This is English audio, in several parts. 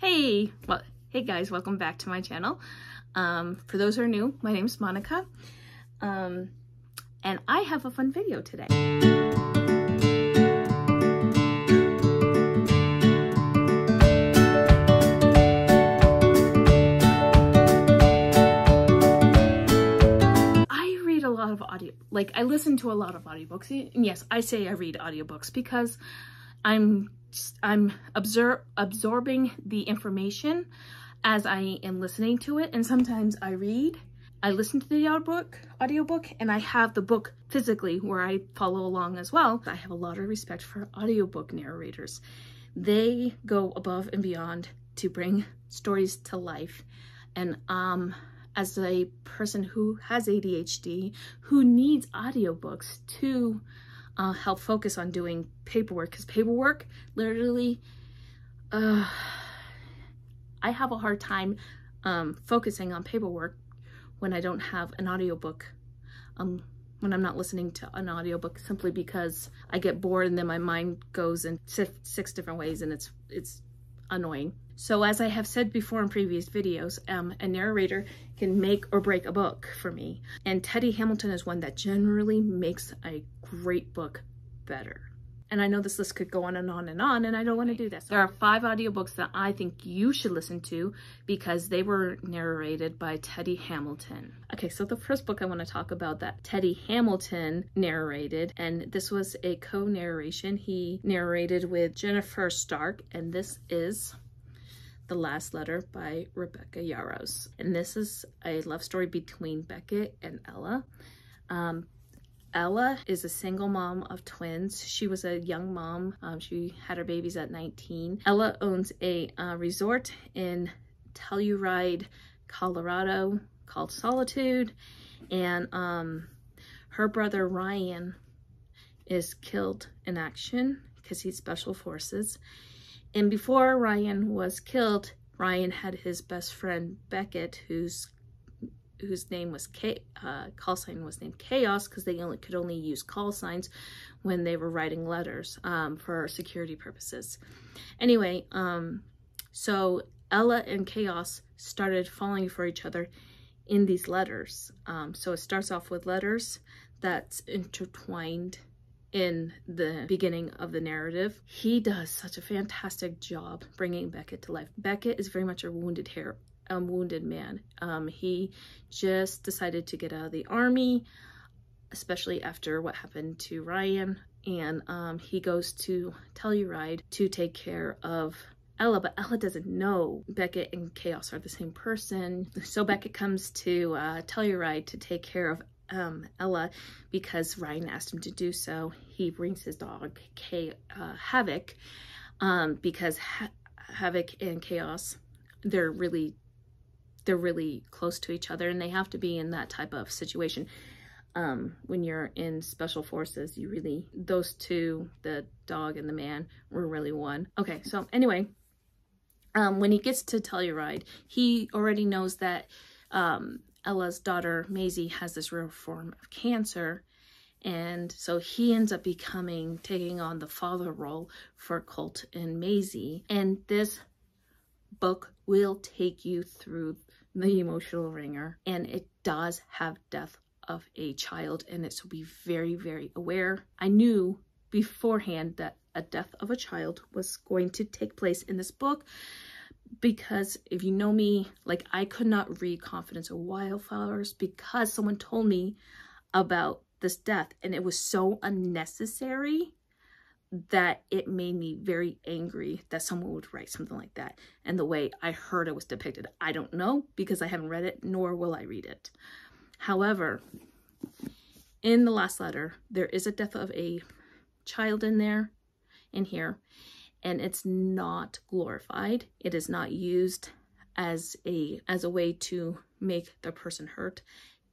Hey guys, welcome back to my channel. For those who are new, my name is Monica, and I have a fun video today. I listen to a lot of audiobooks, and yes, I say I read audiobooks because I'm absorbing the information as I am listening to it, and sometimes I listen to the audiobook, and I have the book physically where I follow along as well. I have a lot of respect for audiobook narrators. They go above and beyond to bring stories to life, and as a person who has ADHD, who needs audiobooks to help focus on doing paperwork, because paperwork, literally, I have a hard time focusing on paperwork when I don't have an audiobook, when I'm not listening to an audiobook, simply because I get bored and then my mind goes in six different ways, and it's annoying. So as I have said before in previous videos, a narrator can make or break a book for me. And Teddy Hamilton is one that generally makes a great book better. And I know this list could go on and on and on, and I don't want to do that. There are 5 audiobooks that I think you should listen to because they were narrated by Teddy Hamilton. Okay, so the first book I want to talk about that Teddy Hamilton narrated, and this was a co-narration. He narrated with Jennifer Stark, and this is The Last Letter by Rebecca Yarros. And this is a love story between Beckett and Ella. Ella is a single mom of twins. She was a young mom. She had her babies at 19. Ella owns a resort in Telluride, Colorado called Solitude. And her brother Ryan is killed in action because he's special forces. And before Ryan was killed, Ryan had his best friend Beckett, whose name was call sign was named Chaos, because they could only use call signs when they were writing letters for security purposes. Anyway, so Ella and Chaos started falling for each other in these letters. So it starts off with letters that's intertwined in the beginning of the narrative. He does such a fantastic job bringing Beckett to life. Beckett is very much a wounded man. He just decided to get out of the army, especially after what happened to Ryan, and he goes to Telluride to take care of Ella, but Ella doesn't know Beckett and Chaos are the same person. So Beckett comes to Telluride to take care of Ella because Ryan asked him to do so. He brings his dog Havoc, because Havoc and Chaos, they're really close to each other, and they have to be in that type of situation. When you're in special forces, those two, the dog and the man, were really one. Okay, so anyway, when he gets to Telluride, he already knows that Ella's daughter Maisie has this rare form of cancer, and so he ends up taking on the father role for Colt and Maisie. And this book will take you through the emotional ringer, and it does have death of a child in it, so be very, very aware. I knew beforehand that a death of a child was going to take place in this book, because if you know me, like, I could not read Confidence of Wildflowers because someone told me about this death, and it was so unnecessary that it made me very angry that someone would write something like that. And the way I heard it was depicted, I don't know, because I haven't read it, nor will I read it. However, in The Last Letter, there is a death of a child in here, and it's not glorified. It is not used as a way to make the person hurt.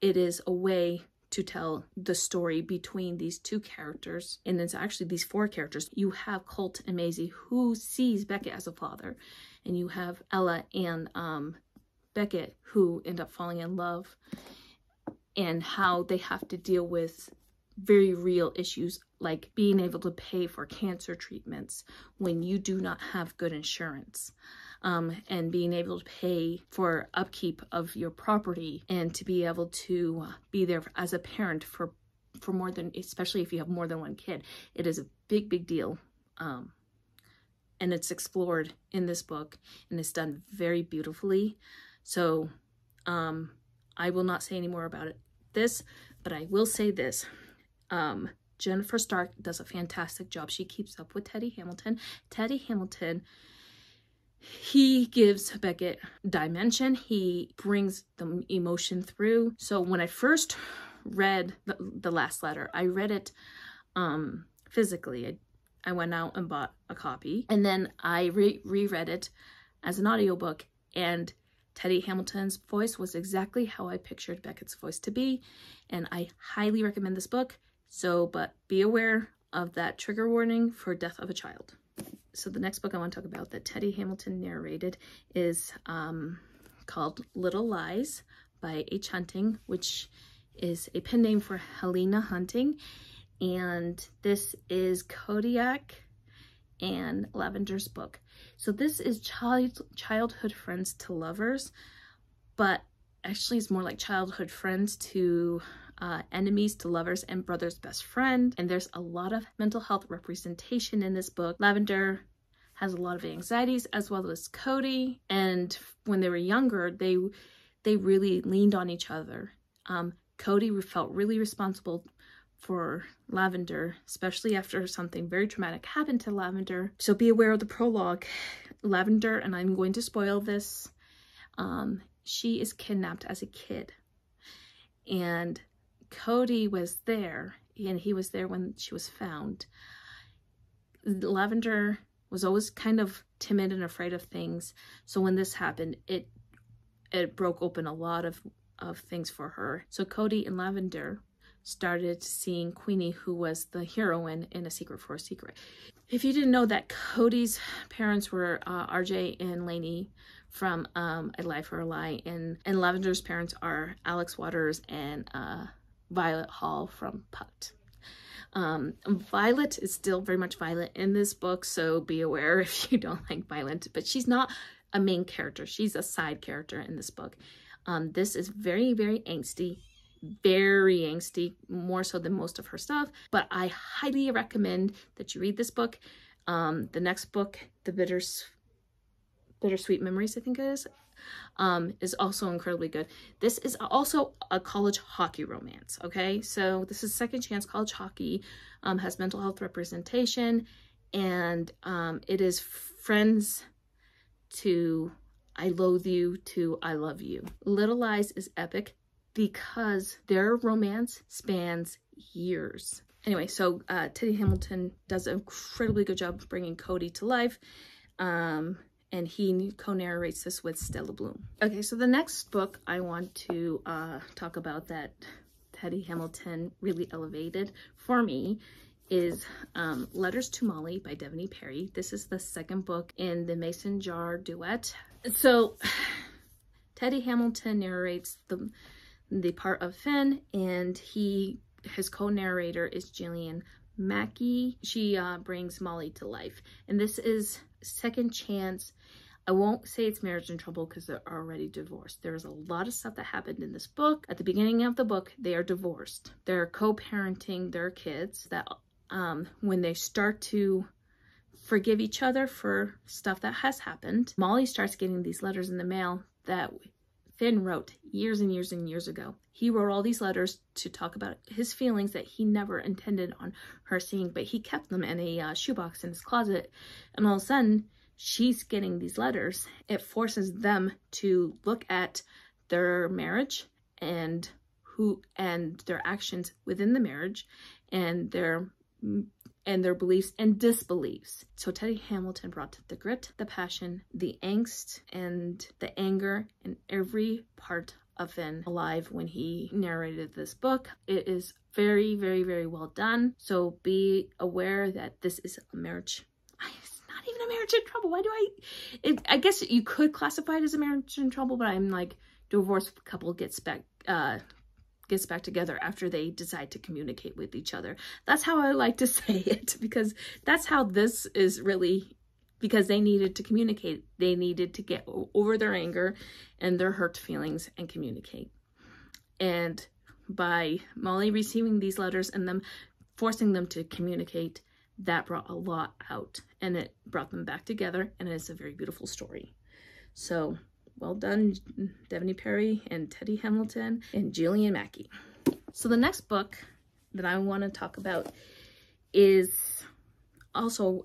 It is a way to tell the story between these 2 characters, and it's actually these 4 characters. You have Colt and Maisie, who sees Beckett as a father, and you have Ella and Beckett, who end up falling in love, and how they have to deal with very real issues like being able to pay for cancer treatments when you do not have good insurance. and being able to pay for upkeep of your property, and to be able to be there as a parent for more than, especially if you have more than one kid. It is a big deal. And it's explored in this book, and it's done very beautifully. So I will not say any more about this, but I will say this. Jennifer Stark does a fantastic job. She keeps up with Teddy Hamilton. Teddy Hamilton, he gives Beckett dimension. He brings the emotion through. So when I first read the last letter, I read it physically. I went out and bought a copy, and then I reread it as an audiobook, and Teddy Hamilton's voice was exactly how I pictured Beckett's voice to be, and I highly recommend this book. So, but be aware of that trigger warning for death of a child. So the next book I want to talk about that Teddy Hamilton narrated is called Little Lies by H. Hunting, which is a pen name for Helena Hunting. And this is Kodiak and Lavender's book. So this is childhood friends to lovers, but actually it's more like childhood friends to enemies to lovers and brother's best friend. And there's a lot of mental health representation in this book. Lavender has a lot of anxieties, as well as Cody. And when they were younger, they really leaned on each other. Cody felt really responsible for Lavender, especially after something very traumatic happened to Lavender. So be aware of the prologue. Lavender, and I'm going to spoil this, she is kidnapped as a kid. And Cody was there, and he was there when she was found. Lavender was always kind of timid and afraid of things. So when this happened, it broke open a lot of things for her. So Cody and Lavender started seeing Queenie, who was the heroine in A Secret for a Secret. If you didn't know that, Cody's parents were RJ and Lainey from A Lie for a Lie, and Lavender's parents are Alex Waters and Violet Hall from Pucked. Violet is still very much violent in this book, so be aware if you don't like violent, but she's not a main character. She's a side character in this book. This is very angsty, more so than most of her stuff, but I highly recommend that you read this book. The next book, The Bittersweet Memories, I think it is also incredibly good. This is also a college hockey romance, okay? So this is Second Chance College Hockey, has mental health representation, and it is friends to I loathe you to I love you. Little Lies is epic because their romance spans years. Anyway, so Teddy Hamilton does an incredibly good job of bringing Cody to life. And he co-narrates this with Stella Bloom. Okay, so the next book I want to talk about that Teddy Hamilton really elevated for me is Letters to Molly by Devney Perry. This is the second book in the Mason Jar duet. So Teddy Hamilton narrates the part of Finn, and his co-narrator is Jillian Mackey. She brings Molly to life, and this is Second Chance. I won't say it's marriage in trouble because they're already divorced. There's a lot of stuff that happened in this book. At the beginning of the book, they are divorced. They're co-parenting their kids. That when they start to forgive each other for stuff that has happened, Molly starts getting these letters in the mail that Finn wrote years and years and years ago. He wrote all these letters to talk about his feelings that he never intended on her seeing, but he kept them in a shoebox in his closet. And all of a sudden, she's getting these letters. It forces them to look at their marriage and their actions within the marriage and their beliefs and disbeliefs. So Teddy Hamilton brought the grit, the passion, the angst, and the anger in every part of Finn alive when he narrated this book. It is very well done. So be aware that this is a marriage. It's not even a marriage in trouble. Why do I guess you could classify it as a marriage in trouble, but I'm like, divorced couple gets back together after they decide to communicate with each other. That's how I like to say it, because that's how this is really because they needed to communicate. They needed to get over their anger and their hurt feelings and communicate. And by Molly receiving these letters and them forcing them to communicate, that brought a lot out, and it brought them back together, and it's a very beautiful story. So well done, Devney Perry and Teddy Hamilton and Jillian Mackey. So the next book that I want to talk about is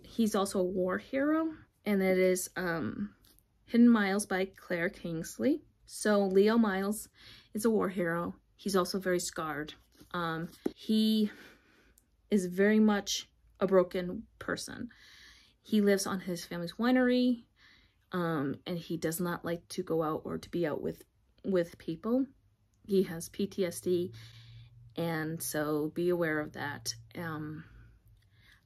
he's also a war hero, and it is Hidden Miles by Claire Kingsley. So Leo Miles is a war hero. He's also very scarred. He is very much a broken person. He lives on his family's winery, and he does not like to go out or to be out with people. He has PTSD, and so be aware of that.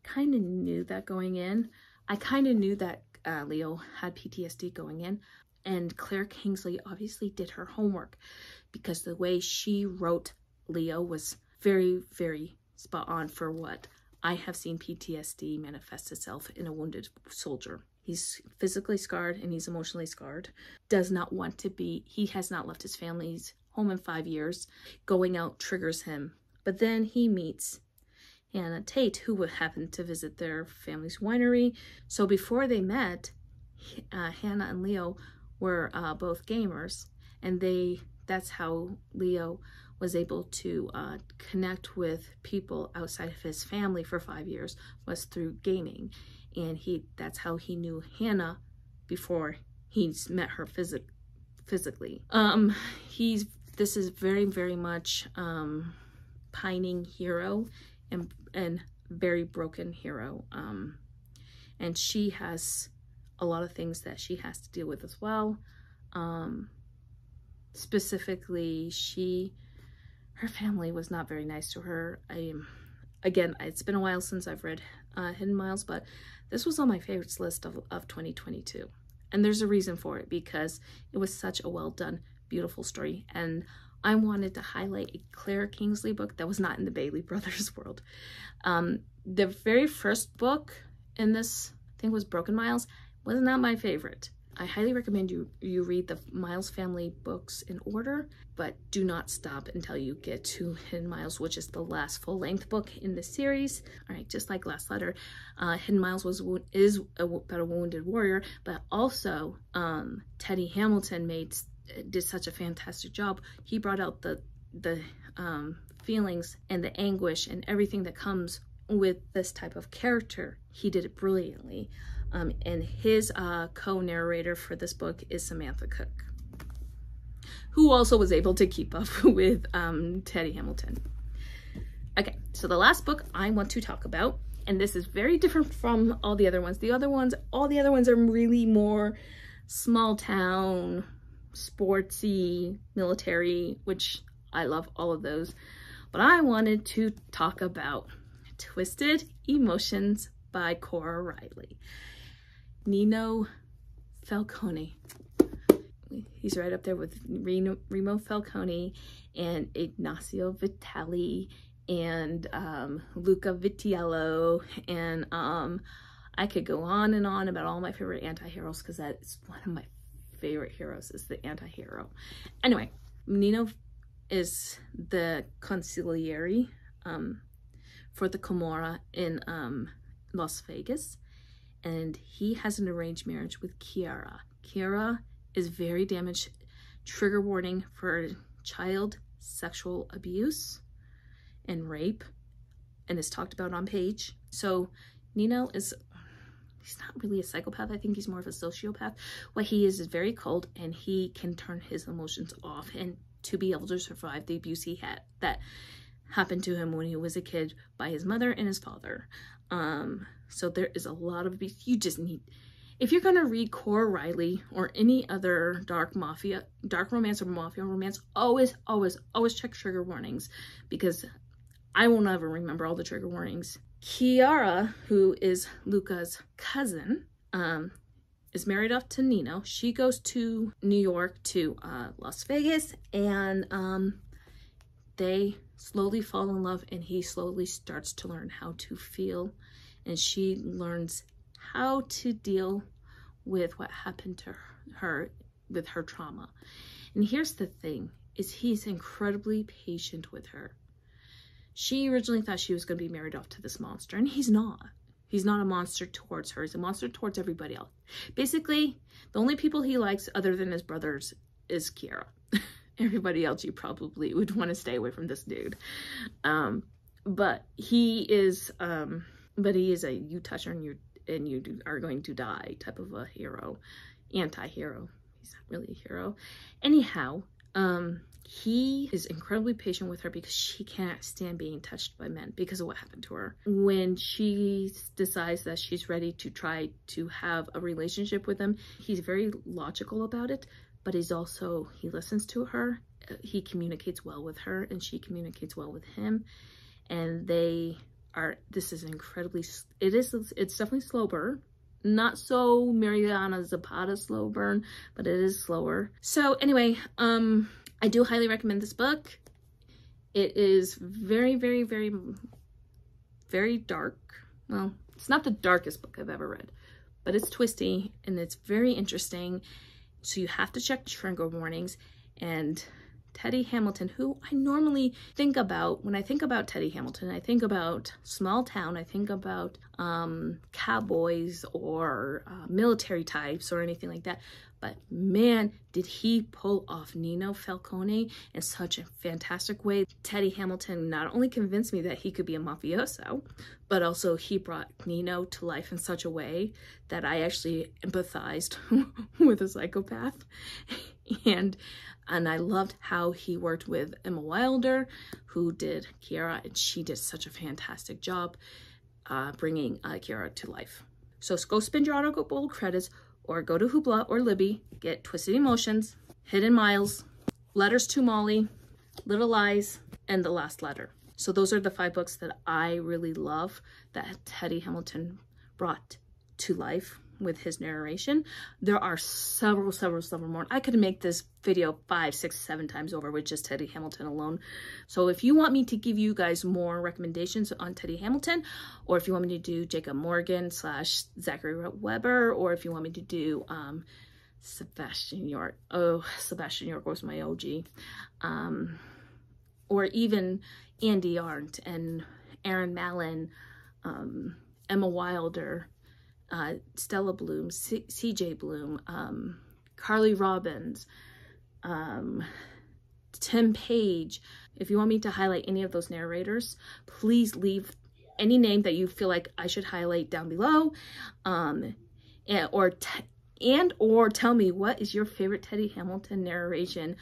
Kind of knew that going in. I kind of knew that Leo had PTSD going in, and Claire Kingsley obviously did her homework, because the way she wrote Leo was very, very spot on for what I have seen PTSD manifest itself in a wounded soldier. He's physically scarred and he's emotionally scarred. Does not want to be, he has not left his family's home in 5 years. Going out triggers him. But then he meets Hannah Tate, who would happen to visit their family's winery. So before they met, Hannah and Leo were both gamers, and that's how Leo was able to connect with people outside of his family for 5 years, was through gaming. And that's how he knew Hannah before he met her physically. This is very, very much pining hero and very broken hero. And she has a lot of things that she has to deal with as well. Specifically, her family was not very nice to her. Again, it's been a while since I've read Hidden Miles, but this was on my favorites list of 2022. And there's a reason for it, because it was such a well done, beautiful story. And I wanted to highlight a Claire Kingsley book that was not in the Bailey Brothers world. The very first book in this, I think, was Broken Miles, was not my favorite. I highly recommend you read the Miles family books in order, but do not stop until you get to Hidden Miles, which is the last full-length book in the series. All right, just like Last Letter, Hidden Miles is about a wounded warrior, but also Teddy Hamilton did such a fantastic job. He brought out the feelings and the anguish and everything that comes with this type of character. He did it brilliantly. And his co-narrator for this book is Samantha Cook, who also was able to keep up with Teddy Hamilton. Okay, so the last book I want to talk about, and this is very different from all the other ones. All the other ones are really more small town, sportsy, military, which I love all of those. But I wanted to talk about Twisted Emotions by Cora Reilly. Nino Falcone. He's right up there with Remo Falcone and Ignacio Vitali and Luca Vitiello, and I could go on and on about all my favorite anti-heroes, because that's one of my favorite heroes, is the anti-hero. Anyway, Nino is the consigliere for the Camorra in Las Vegas, and he has an arranged marriage with Chiara. Chiara is very damaged, trigger warning for child sexual abuse and rape, and is talked about on page. So Nino he's not really a psychopath. I think he's more of a sociopath. What he is very cold, and he can turn his emotions off, and to be able to survive the abuse he had that happened to him when he was a kid by his mother and his father. So there is a lot of abuse. You just need, if you're going to read Cora Reilly or any other dark romance or mafia romance, always check trigger warnings, because I will never remember all the trigger warnings. Chiara, who is Luca's cousin, is married off to Nino. She goes to New York to Las Vegas, and they slowly fall in love, and he slowly starts to learn how to feel, and she learns how to deal with what happened to her with her trauma. And here's the thing, is he's incredibly patient with her. She originally thought she was going to be married off to this monster, and he's not. He's not a monster towards her. He's a monster towards everybody else. Basically, the only people he likes other than his brothers is Kiara. Everybody else, you probably would want to stay away from this dude. But he is a you touch her and you are going to die type of a hero, anti-hero. He's not really a hero. Anyhow, he is incredibly patient with her because she can't stand being touched by men because of what happened to her. When she decides that she's ready to try to have a relationship with him, he's very logical about it, but he listens to her. He communicates well with her and she communicates well with him. And this is incredibly, it's definitely slow burn. Not so Mariana Zapata slow burn, but it is slower. So anyway, I do highly recommend this book. It is very, very, very, very dark. Well, it's not the darkest book I've ever read, but it's twisty and it's very interesting. So you have to check trigger warnings. And Teddy Hamilton, who I normally think about, when I think about Teddy Hamilton, I think about small town, I think about cowboys or military types or anything like that. But man, did he pull off Nino Falcone in such a fantastic way. Teddy Hamilton not only convinced me that he could be a mafioso, but also he brought Nino to life in such a way that I actually empathized with a psychopath. And I loved how he worked with Emma Wilder, who did Kiara, and she did such a fantastic job bringing Kiara to life. So go spend your Audible credits, or go to Hoopla or Libby, get Twisted Emotions, Hidden Miles, Letters to Molly, Little Lies, and The Last Letter. So those are the 5 books that I really love that Teddy Hamilton brought to life with his narration. There are several more. I could make this video 5, 6, 7 times over with just Teddy Hamilton alone. So if you want me to give you guys more recommendations on Teddy Hamilton, or if you want me to do Jacob Morgan / Zachary Weber, or if you want me to do Sebastian York. Oh, Sebastian York was my OG. Or even Andy Arndt and Aaron Mallon, Emma Wilder, Stella Bloom, CJ Bloom, Carly Robbins, Tim Page. If you want me to highlight any of those narrators, please leave any name that you feel like I should highlight down below, or tell me what is your favorite Teddy Hamilton narration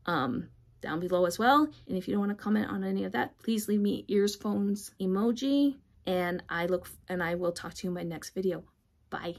down below as well. And if you don't want to comment on any of that, please leave me ears, phones, emoji, and I will talk to you in my next video. Bye.